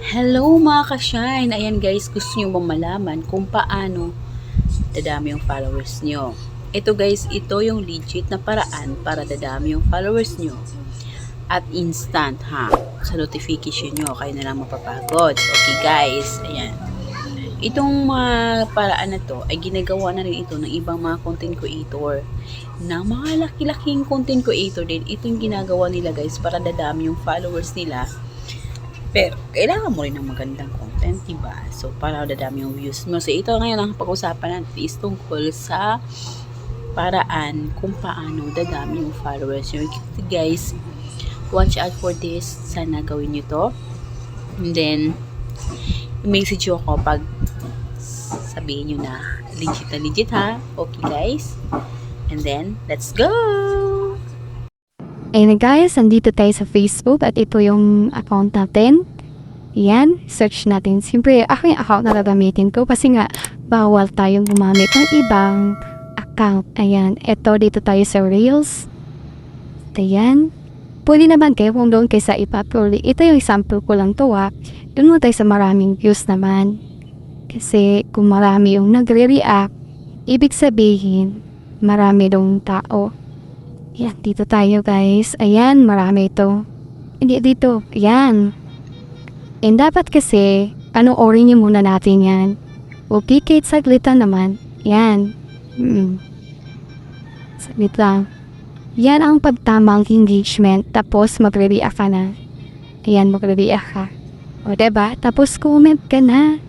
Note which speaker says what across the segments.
Speaker 1: Hello mga ka-shine! Ayan guys, gusto nyo bang malaman kung paano dadami yung followers nyo? Ito guys, ito yung legit na paraan para dadami yung followers nyo. At instant ha, sa notification nyo, kayo na lang mapapagod. Okay guys, ayan. Itong mga paraan na to ay ginagawa na rin ito ng ibang mga content creator. Na mga laki-laking content creator din, ito yung ginagawa nila guys para dadami yung followers nila. Pero, kailangan mo rin ng magandang content, diba? So, para dadami yung views mo. So, ito ngayon ang pag-usapan natin is tungkol sa paraan kung paano dadami yung followers nyo. Guys, watch out for this. Sana gawin nyo to. And then, message nyo ako pag sabihin nyo na legit ha. Okay, guys? And then, let's go!
Speaker 2: Ayun guys, andito tayo sa Facebook at ito yung account natin. Yan, search natin. Siyempre, ako yung account na gagamitin ko kasi nga bawal tayong gumamit ng ibang account. Ayan, ito dito tayo sa Reels. Ayan. Pwede naman kayo kung doon kayo sa iba. Pero ito yung sample ko lang to ha. Doon mo tayo sa maraming views naman. Kasi kung marami yung nagre-react, ibig sabihin, marami dong tao. Yan, dito tayo guys. Ayan, marami ito. Hindi dito. Ayan. And dapat kasi, orin muna natin yan. Okay, kahit saglitan naman. Yan. Saglit lang. Yan ang pagtamang engagement. Tapos, magre-react ka na. Ayan, magre-react ka. O, diba? Tapos, comment ka na.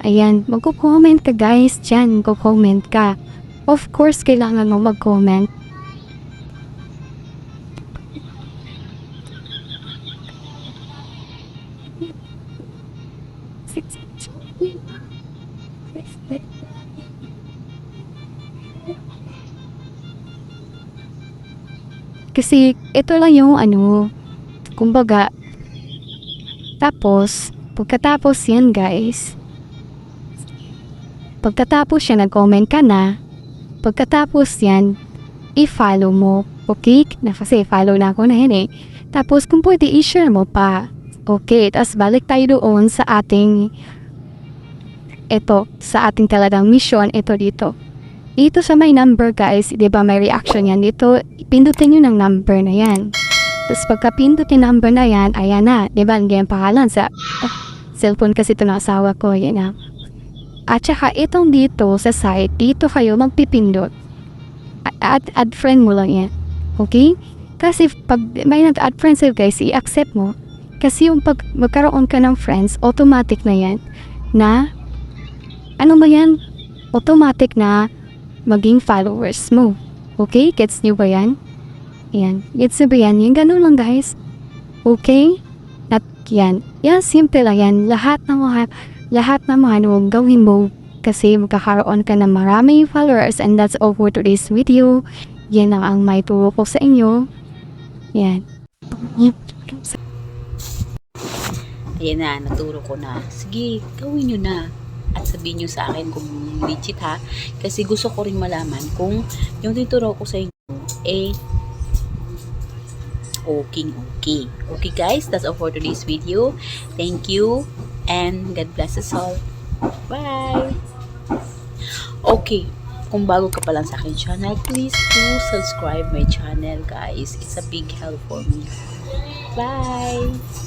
Speaker 2: Ayan, magko-comment ka guys. Diyan, magko-comment ka. Of course, kailangan mo mag-comment. Kasi ito lang yung kumbaga, tapos pagkatapos yan guys, pagkatapos yan nag-comment ka na, pagkatapos yan i-follow mo, okay? Na kasi follow na ako na yan eh. Tapos kung pwede i-share mo pa, okay? Tapos balik tayo doon sa ating sa ating talagang mission, ito dito. Ito sa may number guys, di ba may reaction yan dito, pindutin nyo ng number na yan. Tapos pagka pindutin number na yan, ayan na, di ba, hindi yung pangalan sa cellphone kasi ito ng asawa ko, yan na. At saka itong dito sa site, dito kayo magpipindot. Add friend mo lang yan. Okay? Kasi pag may nag-add friends sa'yo guys, i-accept mo. Kasi yung pag magkaroon ka ng friends, automatic na yan. Na, automatic na maging followers mo. Okay? Gets nyo ba yan? Yan. Gets nyo ba yan? Yung ganun lang guys. Okay? At yan. Yan, simple lang yan. Lahat ng mga gawin mo kasi magkakaroon ka ng maraming followers, and that's all for today's video. Yan lang ang may turo ko sa inyo. Yan.
Speaker 1: Ayan na, naturo ko na. Sige, gawin nyo na. At sabihin nyo sa akin kung legit ha. Kasi gusto ko rin malaman kung yung tinuturo ko sa inyo okay. Okay guys, that's all for today's video. Thank you and God bless us all. Bye! Okay, kung bago ka pa lang sa akin channel, please do subscribe my channel guys. It's a big help for me. Bye!